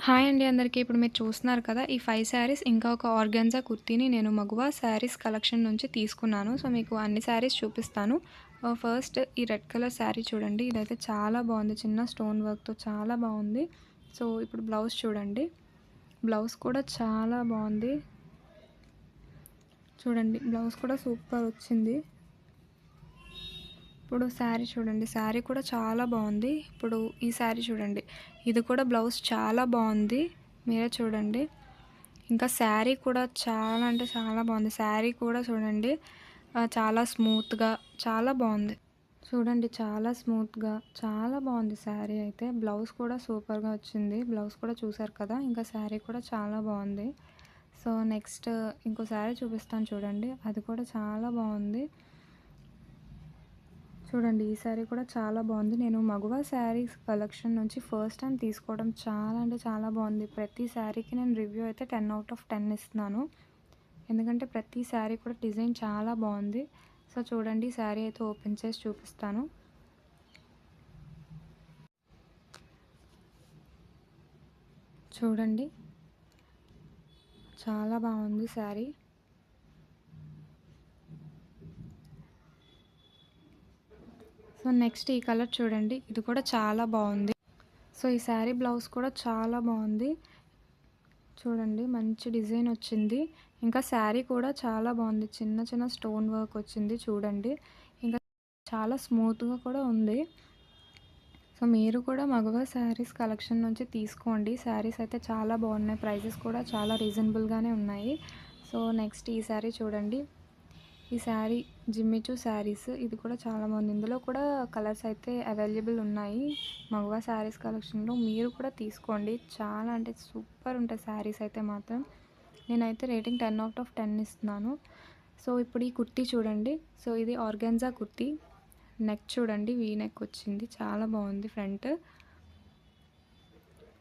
Hi అండి అందరికీ. ఇప్పుడు మీరు చూస్తున్నారు కదా! ఈ 5 శారీస్ ఇంకా ఒక ఆర్గాన్జా కుర్తీని నేను మగువా శారీస్ కలెక్షన్ నుంచి తీసుకున్నాను. సో, మీకు అన్ని శారీస్ చూపిస్తాను. ఫస్ట్ ఈ రెడ్ కలర్ శారీ చూడండి. ఇదైతే చాలా బాగుంది. చిన్న స్టోన్ వర్క్‌తో చాలా బాగుంది. సో, ఇప్పుడు బ్లౌజ్ చూడండి. బ్లౌజ్ కూడా చాలా బాగుంది. చూడండి బ్లౌజ్ కూడా సూపర్ వచ్చింది. ఇప్పుడు శారీ చూడండి. శారీ కూడా చాలా బాగుంది. ఇప్పుడు ఈ శారీ చూడండి. ఇది కూడా బ్లౌజ్ చాలా బాగుంది. మీరే చూడండి. ఇంకా శారీ కూడా చాలా అంటే చాలా బాగుంది. శారీ కూడా చూడండి చాలా స్మూత్‌గా చాలా బాగుంది. చూడండి చాలా స్మూత్‌గా చాలా బాగుంది శారీ అయితే. బ్లౌజ్ కూడా సూపర్‌గా వచ్చింది. బ్లౌజ్ కూడా చూసారు కదా! ఇంకా శారీ కూడా చాలా బాగుంది. సో, నెక్స్ట్ ఇంకో శారీ చూపిస్తాను చూడండి. అది కూడా చాలా బాగుంది. చూడండి ఈ శారీ కూడా చాలా బాగుంది. నేను మగువా శారీస్ కలెక్షన్ నుంచి ఫస్ట్ టైం తీసుకోవడం చాలా అంటే చాలా బాగుంది. ప్రతి శారీకి నేను రివ్యూ అయితే 10/10 ఇస్తున్నాను. ఎందుకంటే ప్రతి శారీ కూడా డిజైన్ చాలా బాగుంది. సో, చూడండి శారీ అయితే ఓపెన్ చేసి చూపిస్తాను. చూడండి చాలా బాగుంది శారీ. సో, నెక్స్ట్ ఈ కలర్ చూడండి. ఇది కూడా చాలా బాగుంది. సో, ఈ శారీ బ్లౌజ్ కూడా చాలా బాగుంది. చూడండి మంచి డిజైన్ వచ్చింది. ఇంకా శారీ కూడా చాలా బాగుంది. చిన్న చిన్న స్టోన్ వర్క్ వచ్చింది చూడండి. ఇంకా చాలా స్మూత్‌గా కూడా ఉంది. సో, మీరు కూడా మగవా శారీస్ కలెక్షన్ నుంచి తీసుకోండి. శారీస్ అయితే చాలా బాగున్నాయి. ప్రైజెస్ కూడా చాలా రీజనబుల్‌గానే ఉన్నాయి. సో, నెక్స్ట్ ఈ శారీ చూడండి. ఈ శారీ జిమ్మిచూ శారీస్. ఇది కూడా చాలా బాగుంది. ఇందులో కూడా కలర్స్ అయితే అవైలబుల్ ఉన్నాయి. మగవా శారీస్ కలెక్షన్‌లో మీరు కూడా తీసుకోండి. చాలా అంటే సూపర్ ఉంటాయి శారీస్ అయితే మాత్రం. నేనైతే రేటింగ్ 10/10 ఇస్తున్నాను. సో, ఇప్పుడు ఈ కుర్తీ చూడండి. సో, ఇది ఆర్గాన్జా కుర్తీ. నెక్ చూడండి వీ నెక్ వచ్చింది. చాలా బాగుంది ఫ్రంట్.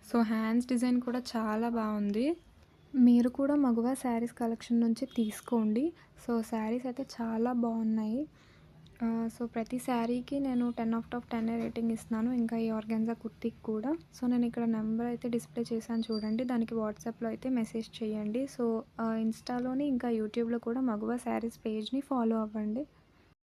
సో, హ్యాండ్స్ డిజైన్ కూడా చాలా బాగుంది. మీరు కూడా మగువా శారీస్ కలెక్షన్ నుంచి తీసుకోండి. సో, శారీస్ అయితే చాలా బాగున్నాయి. సో, ప్రతి శారీకి నేను 10/10 రేటింగ్ ఇస్తున్నాను. ఇంకా ఈ ఆర్గాన్జా కుర్తీకి కూడా. సో, నేను ఇక్కడ నెంబర్ అయితే డిస్ప్లే చేశాను చూడండి. దానికి వాట్సాప్‌లో అయితే మెసేజ్ చేయండి. సో, ఇన్‌స్టాలోని ఇంకా యూట్యూబ్‌లో కూడా మగువా శారీస్ పేజ్‌ని ఫాలో అవ్వండి.